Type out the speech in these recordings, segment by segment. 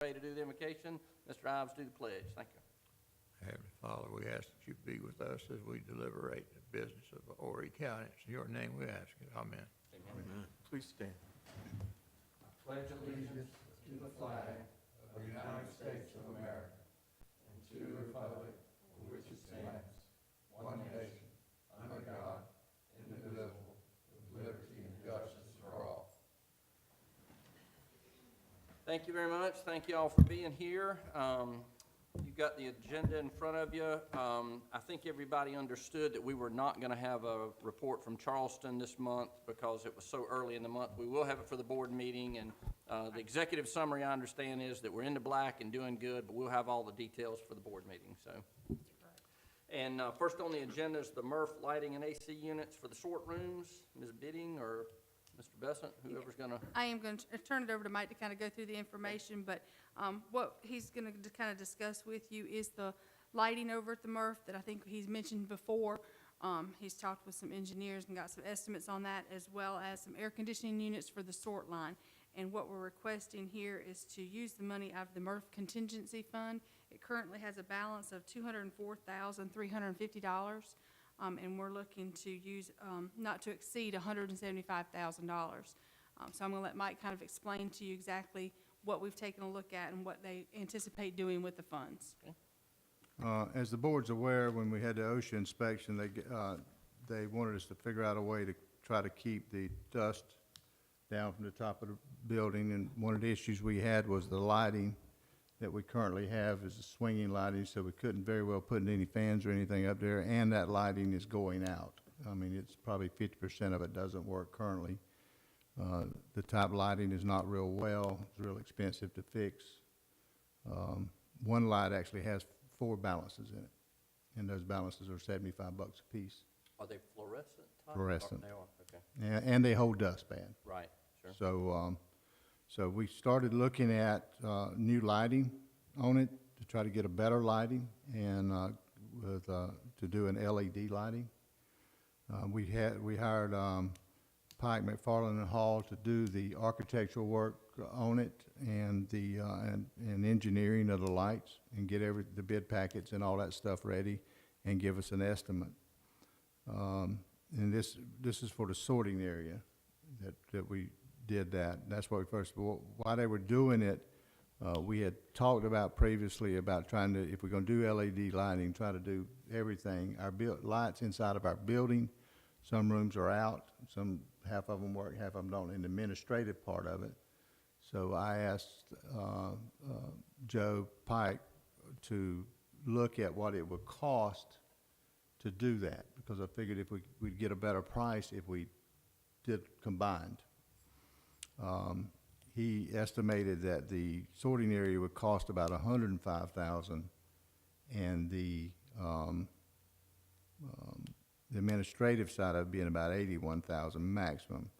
Ready to do the invocation? Mr. Ives, do the pledge. Thank you. Heavenly Father, we ask that you be with us as we deliberate the business of Horry County. It's in your name we ask it. Amen. Amen. Please stand. Pledge allegiance to the flag of the United States of America and to the republic for which it stands, one nation, under God, indivisible, with liberty and justice for all. Thank you very much. Thank you all for being here. You've got the agenda in front of you. I think everybody understood that we were not going to have a report from Charleston this month because it was so early in the month. We will have it for the board meeting, and the executive summary, I understand, is that we're in the black and doing good, but we'll have all the details for the board meeting. So, and first on the agenda is the MRF lighting and AC units for the sort rooms. Ms. Bidding or Mr. Bessent, whoever's going to. I am going to turn it over to Mike to kind of go through the information, but what he's going to kind of discuss with you is the lighting over at the MRF that I think he's mentioned before. He's talked with some engineers and got some estimates on that, as well as some air conditioning units for the sort line. And what we're requesting here is to use the money out of the MRF contingency fund. It currently has a balance of $204,350. And we're looking to use not to exceed $175,000. So I'm going to let Mike kind of explain to you exactly what we've taken a look at and what they anticipate doing with the funds. Okay. As the board's aware, when we had the OSHA inspection, they wanted us to figure out a way to try to keep the dust down from the top of the building. And one of the issues we had was the lighting that we currently have is a swinging lighting, so we couldn't very well put in any fans or anything up there, and that lighting is going out. I mean, it's probably 50% of it doesn't work currently. The top lighting is not real well. It's real expensive to fix. One light actually has 4 balances in it, and those balances are $75 a piece. Are they fluorescent type? Fluorescent. They are, okay. And they hold dust bad. Right, sure. So we started looking at new lighting on it to try to get a better lighting and to do an LED lighting. We hired Pike, McFarland, and Hall to do the architectural work on it and the and engineering of the lights and get the bid packets and all that stuff ready and give us an estimate. And this is for the sorting area that we did that. That's what we first, while they were doing it, we had talked about previously about trying to, if we're going to do LED lighting, try to do everything. Our lights inside of our building, some rooms are out, half of them work, half of them don't, in the administrative part of it. So I asked Joe Pike to look at what it would cost to do that, because I figured if we'd get a better price if we did combined. He estimated that the sorting area would cost about $105,000, and the administrative side of it being about $81,000 maximum.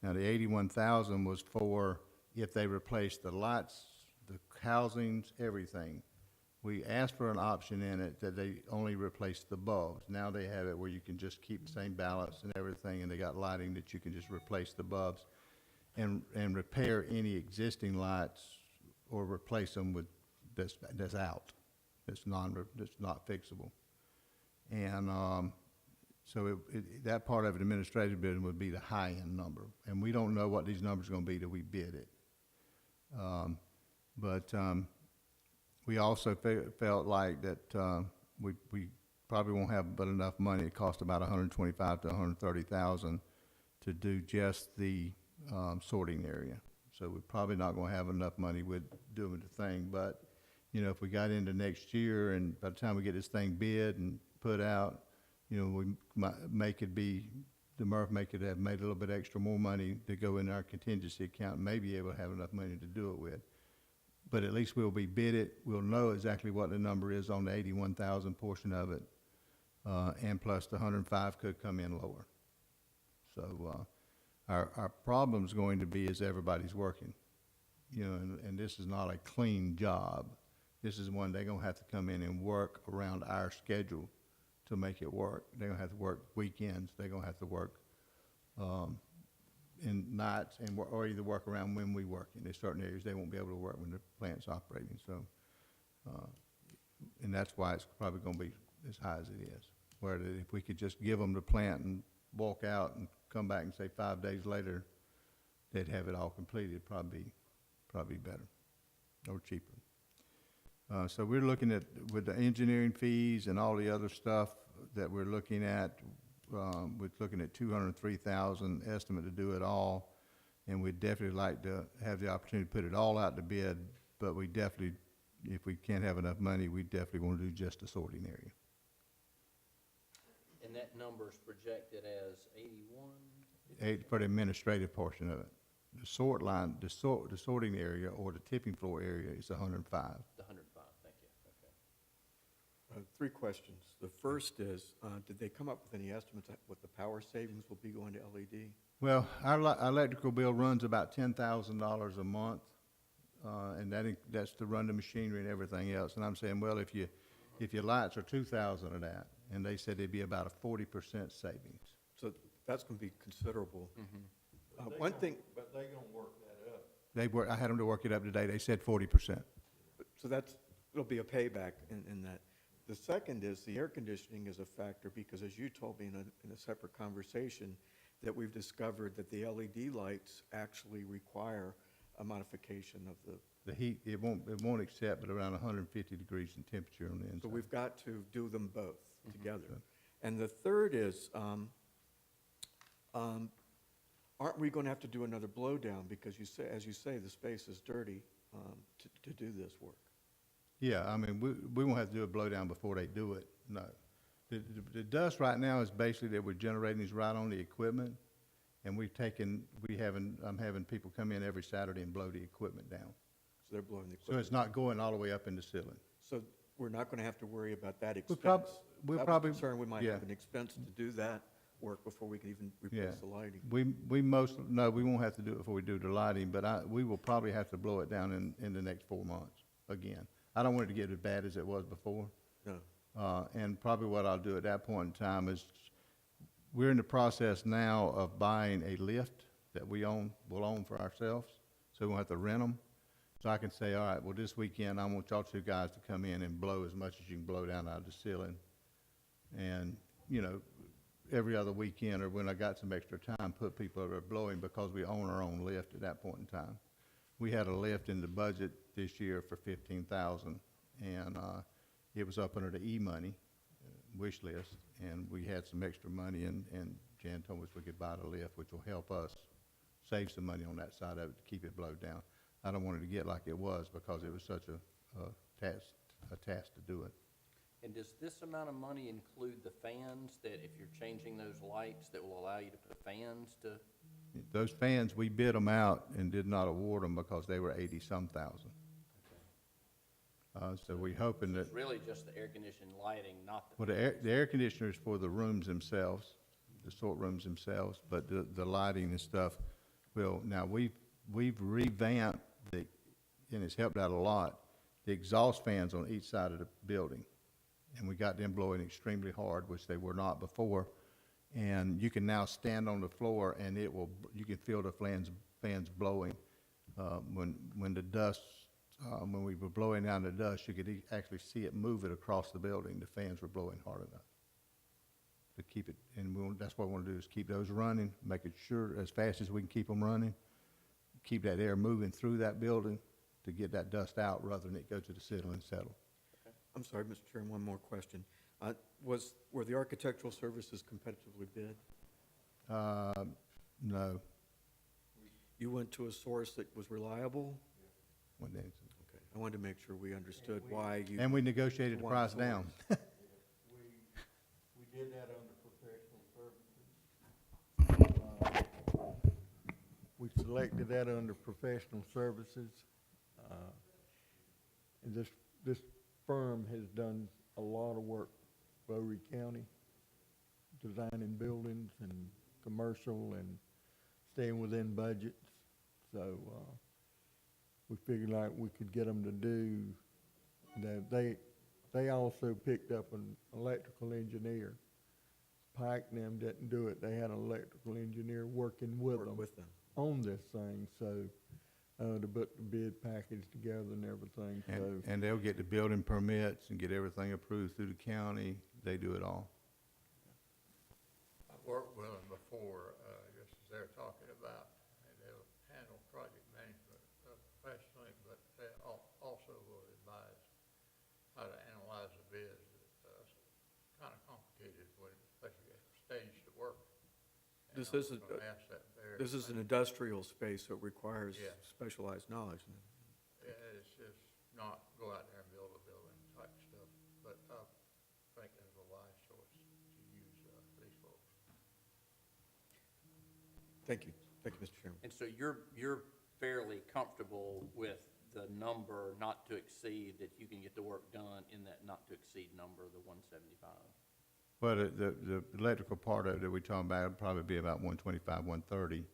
Now the $81,000 was for if they replaced the lights, the housings, everything. We asked for an option in it that they only replace the bulbs. Now they have it where you can just keep the same balance and everything, and they got lighting that you can just replace the bulbs and repair any existing lights or replace them with that's out, that's not fixable. And so that part of it, administrative building, would be the high-end number, and we don't know what these numbers are going to be till we bid it. But we also felt like that we probably won't have but enough money. It costs about $125,000 to $130,000 to do just the sorting area. So we're probably not going to have enough money with doing the thing. But, you know, if we got into next year and by the time we get this thing bid and put out, you know, we might make it be, the MRF make it have made a little bit extra more money to go in our contingency account and maybe able to have enough money to do it with. But at least we'll be bid it. We'll know exactly what the number is on the 81,000 portion of it. And plus the 105 could come in lower. So, our problem's going to be is everybody's working, you know, and this is not a clean job. This is one they're gonna have to come in and work around our schedule to make it work. They're gonna have to work weekends. They're gonna have to work in nights and, or either work around when we work. In there's certain areas, they won't be able to work when the plant's operating, so, and that's why it's probably gonna be as high as it is. Where that if we could just give them the plant and walk out and come back and say 5 days later, they'd have it all completed, it'd probably better or cheaper. So we're looking at, with the engineering fees and all the other stuff that we're looking at, we're looking at 203,000 estimate to do it all. And we'd definitely like to have the opportunity to put it all out to bid, but we definitely, if we can't have enough money, we definitely want to do just the sorting area. And that number's projected as 81? For the administrative portion of it. The sort line, the sorting area or the tipping floor area is 105. The 105, thank you, okay. 3 questions. The first is, did they come up with any estimates of what the power savings will be going to LED? Well, our electrical bill runs about $10,000 a month, and that's to run the machinery and everything else. And I'm saying, well, if your lights are 2,000 of that, and they said it'd be about a 40% savings. So that's going to be considerable. One thing, But they gonna work that up. I had them to work it up today. They said 40%. so it'll be a payback in that. The second is the air conditioning is a factor because as you told me in a separate conversation, that we've discovered that the LED lights actually require a modification of the, The heat, it won't accept but around 150 degrees in temperature on the inside. so we've got to do them both together. And the third is, aren't we going to have to do another blowdown? Because as you say, the space is dirty to do this work. Yeah, I mean, we won't have to do a blowdown before they do it, no. The dust right now is basically that we're generating is right on the equipment, and I'm having people come in every Saturday and blow the equipment down. So they're blowing the So equipment. it's not going all the way up in the ceiling. So we're not going to have to worry about that expense. we'll That was probably- a concern, we might yeah. have an expense to do that work before we can even Yeah. replace the lighting. We won't have to do it before we do the lighting, but we will probably have to blow it down in the next 4 months again. I don't want it to get as bad as it was before. No. And probably what I'll do at that point in time is, we're in the process now of buying a lift that we'll own for ourselves, so we won't have to rent them. So I can say, all right, well, this weekend, I want y'all 2 guys to come in and blow as much as you can blow down out of the ceiling. And, every other weekend, or when I got some extra time, put people that are blowing, because we own our own lift at that point in time. We had a lift in the budget this year for $15,000, and it was up under the E-money wish list, and we had some extra money, and Jan told us we could buy the lift, which will help us save some money on that side of it to keep it blowed down. I don't want it to get like it was, because it was such a task to do it. And does this amount of money include the fans, that if you're changing those lights, that will allow you to put fans to? Those fans, we bid them out and did not award them because they were 80-some thousand. So we hoping that, It's really just the air conditioning lighting, not the. well, the air conditioners for the rooms themselves, the sort rooms themselves, but the lighting and stuff now we've revamped and it's helped out a lot, the exhaust fans on each side of the building. And we got them blowing extremely hard, which they were not before. And you can now stand on the floor and you can feel the fans blowing. When the dust, when we were blowing down the dust, you could actually see it move it across the building. The fans were blowing hard enough to keep it, and that's what we want to do, is keep those running, making sure as fast as we can keep them running, keep that air moving through that building to get that dust out rather than it go to the ceiling and settle. I'm sorry, Mr. Chairman, one more question. Were the architectural services competitively bid? No. You went to a source that was reliable? One day. Okay, I wanted to make sure we understood why you. And we negotiated the One price source. down. We did that under professional services. We selected that under professional services. And this firm has done a lot of work for Bowie County, designing buildings and commercial and staying within budgets. So, we figured like we could get them to do that. They also picked up an electrical engineer Pike and them didn't do it. They had an electrical engineer working with Work them with them. on this thing, so, to put the bid package together and everything, so. And they'll get the building permits and get everything approved through the county. They do it all. I've worked with them before, just as they're talking about, and they'll handle project management professionally, but they also will advise how to analyze the bids. Kind of complicated when, especially at the stage to work. And This I was isn't, gonna ask that there. this is an industrial space, so it requires Yeah. specialized knowledge. Yeah, it's just not go out there and build a building type stuff, but I think it's a wise choice to use these folks. Thank you. Thank you, Mr. Chairman. And so you're fairly comfortable with the number not to exceed, that you can get the work done in that not to exceed number, the 175? Well, the electrical part of it that we're talking about would probably be about 125, 130.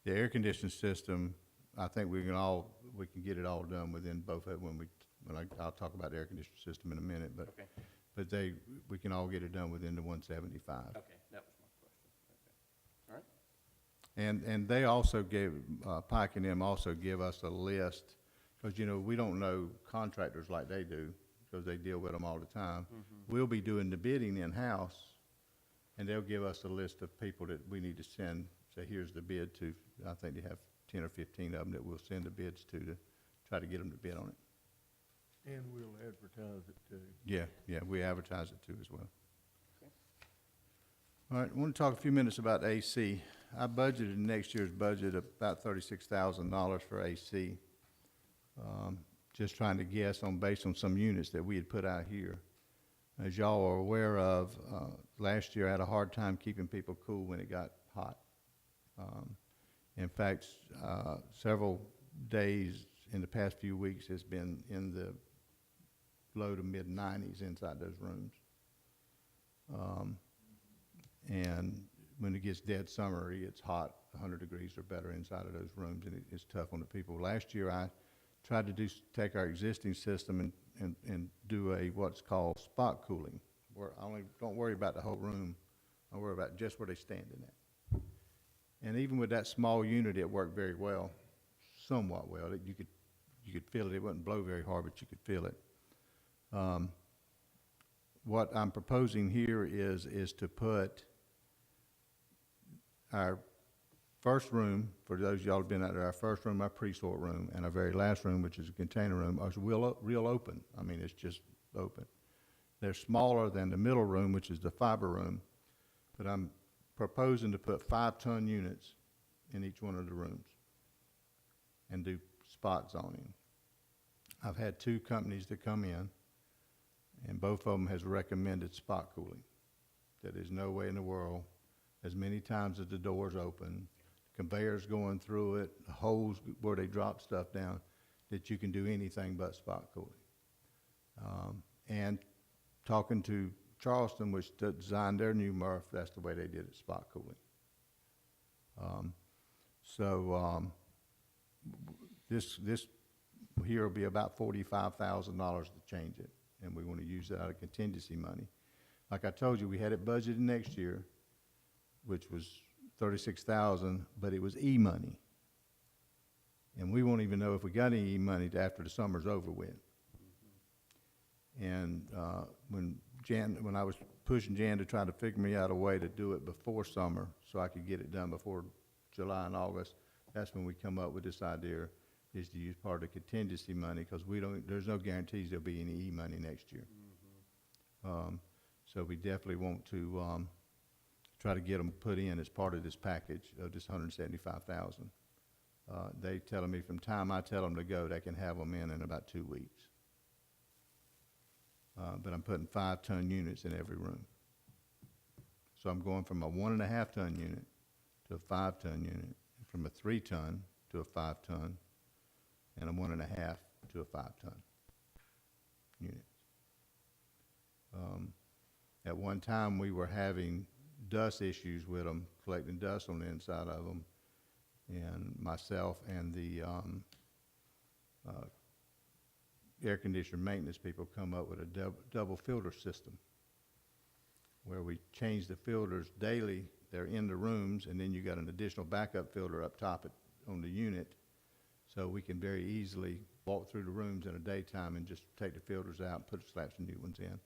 The air conditioning system, I think we can get it all done within both of them I'll talk about the air conditioning system in a minute, but, Okay, but we can all get it done within the 175. okay, that was my question. Okay, all right. And they also gave, Pike and them also give us a list, because, we don't know contractors like they do, because they deal with them all the time. We'll be doing the bidding in-house, and they'll give us a list of people that we need to send, say, here's the bid to. I think they have 10 or 15 of them that we'll send the bids to try to get them to bid on it. And we'll advertise it too. Yeah, we advertise it too as well. Okay. All right, I want to talk a few minutes about AC. I budgeted next year's budget about $36,000 for AC. Just trying to guess based on some units that we had put out here. As y'all are aware of, last year I had a hard time keeping people cool when it got hot. In fact, several days in the past few weeks has been in the low to mid 90s inside those rooms. And when it gets dead summer, it's hot, 100 degrees or better inside of those rooms, and it's tough on the people. Last year, I tried to take our existing system and do what's called spot cooling, where I don't worry about the whole room. I worry about just where they're standing at. And even with that small unit, it worked very well, somewhat well. You could feel it. It wouldn't blow very hard, but you could feel it. What I'm proposing here is to put our first room, for those of y'all who've been out there, our first room, our pre-sort room, and our very last room, which is a container room, are real open. I mean, it's just open. They're smaller than the middle room, which is the fiber room, but I'm proposing to put 5-ton units in each one of the rooms and do spot zoning. I've had 2 companies that come in, and both of them has recommended spot cooling. That there's no way in the world, as many times as the door's open, conveyors going through it, holes where they drop stuff down, that you can do anything but spot cooling. And talking to Charleston, which designed their new MRF, that's the way they did it, spot cooling. This here will be about $45,000 to change it, and we want to use that out of contingency money. Like I told you, we had it budgeted next year, which was $36,000, but it was E-money. And we won't even know if we got any E-money after the summer's over with. And when I was pushing Jan to try to figure me out a way to do it before summer so I could get it done before July and August, that's when we come up with this idea, is to use part of the contingency money, because there's no guarantees there'll be any E-money next year. So we definitely want to try to get them put in as part of this package of this $175,000. They telling me from time I tell them to go, they can have them in about 2 weeks. But I'm putting 5-ton units in every room. So I'm going from a 1.5-ton unit to a 5-ton unit, from a 3-ton to a 5-ton, and a 1.5 to a 5-ton unit. At one time, we were having dust issues with them, collecting dust on the inside of them, and myself and the air conditioner maintenance people come up with a double filter system. where we change the filters daily. They're in the rooms, and then you got an additional backup filter up top on the unit. So we can very easily walk through the rooms in the daytime and just take the filters out and slap some new ones in.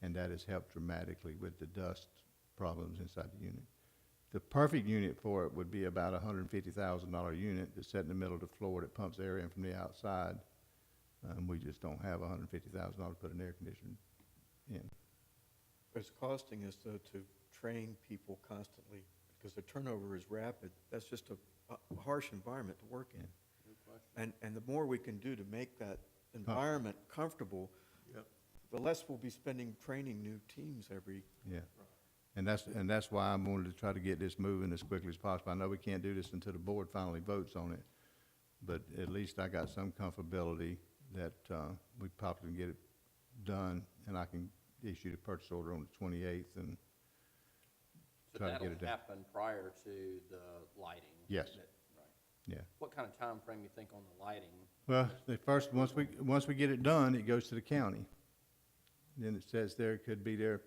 And that has helped dramatically with the dust problems inside the unit. The perfect unit for it would be about a $150,000 unit that's set in the middle of the floor that pumps air in from the outside. We just don't have $150,000 to put an air conditioner in. It's costing us, though, to train people constantly, because the turnover is rapid. That's just a harsh environment to work in. And the more we can do to make that environment comfortable, the less we'll be spending training new teams every. Yeah. And that's why I'm wanting to try to get this moving as quickly as possible. I know we can't do this until the board finally votes on it, but at least I got some comfortability that we probably can get it done, and I can issue the purchase order on the 28th and So try to that'll get it done. happen prior to the lighting? Yes. Right. Yeah. What kind of time frame you think on the lighting? Well, once we get it done, it goes to the county. Then it says there it could be there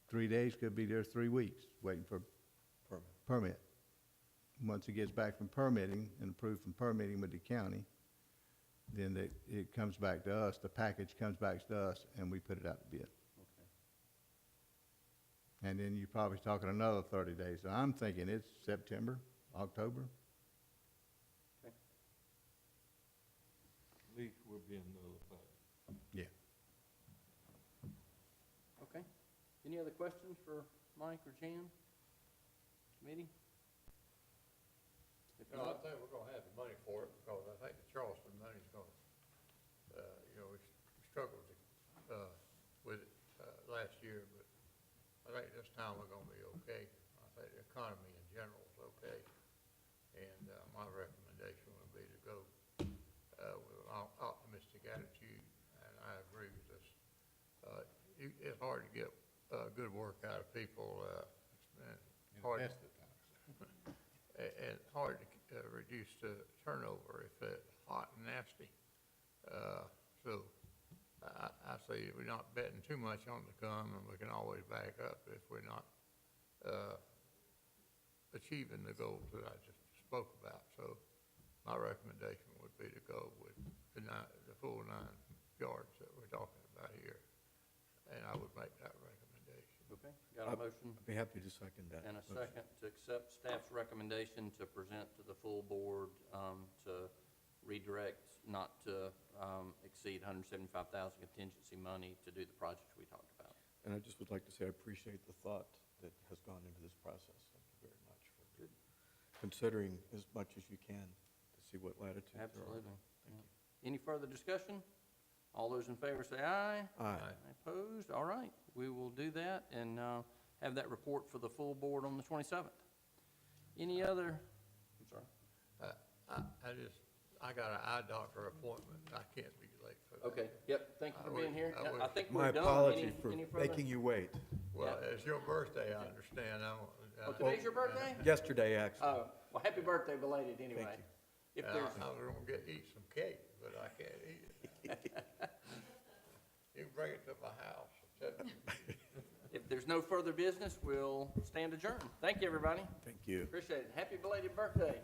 3 days, could be there 3 weeks, waiting for permit. Once it gets back from permitting and approved from permitting with the county, then it comes back to us, the package comes back to us, and we put it out to bid. Okay. And then you're probably talking another 30 days. So I'm thinking it's September, October. Okay. Leak will be notified. Yeah. Okay. Any other questions for Mike or Jan? Committee? If No, I not, think we're gonna have the money for it, because I think the Charleston money's gonna, we struggled with it, last year, but I think this time we're gonna be okay. I think the economy in general is okay, and, my recommendation would be to go, with an optimistic attitude, and I agree with this. It's hard to get, good work out of people, and hard. And hard to reduce the turnover if it's hot and nasty. So I say we're not betting too much on the come, and we can always back up if we're not achieving the goals that I just spoke about. So my recommendation would be to go with the full 9 yards that we're talking about here, and I would make that recommendation. okay, got a motion I'd be happy to second that. and a motion. second to accept staff's recommendation to present to the full board, to redirect not to, exceed $175,000 contingency money to do the projects we talked about. And I just would like to say I appreciate the thought that has gone into this process. Thank you very much for considering as much as you can to see what latitude there are. Absolutely. Yeah. Any further discussion? All those in favor say aye. Aye. Opposed? All right, we will do that and have that report for the full board on the 27th. Any other, I'm sorry. I got an eye doctor appointment. I can't be late for that. Okay, yep, thank you for being here. I would- I think My we're done. apology for Any further? making you wait. Well, it's your birthday, I understand. Oh, today's your birthday? Yesterday, actually. Oh, well, happy birthday belated anyway. you. If there's, I was gonna eat some cake, but I can't eat it. You can bring it to my house. if there's no further business, we'll stand adjourned. Thank you, everybody. Thank you. Appreciate it. Happy belated birthday.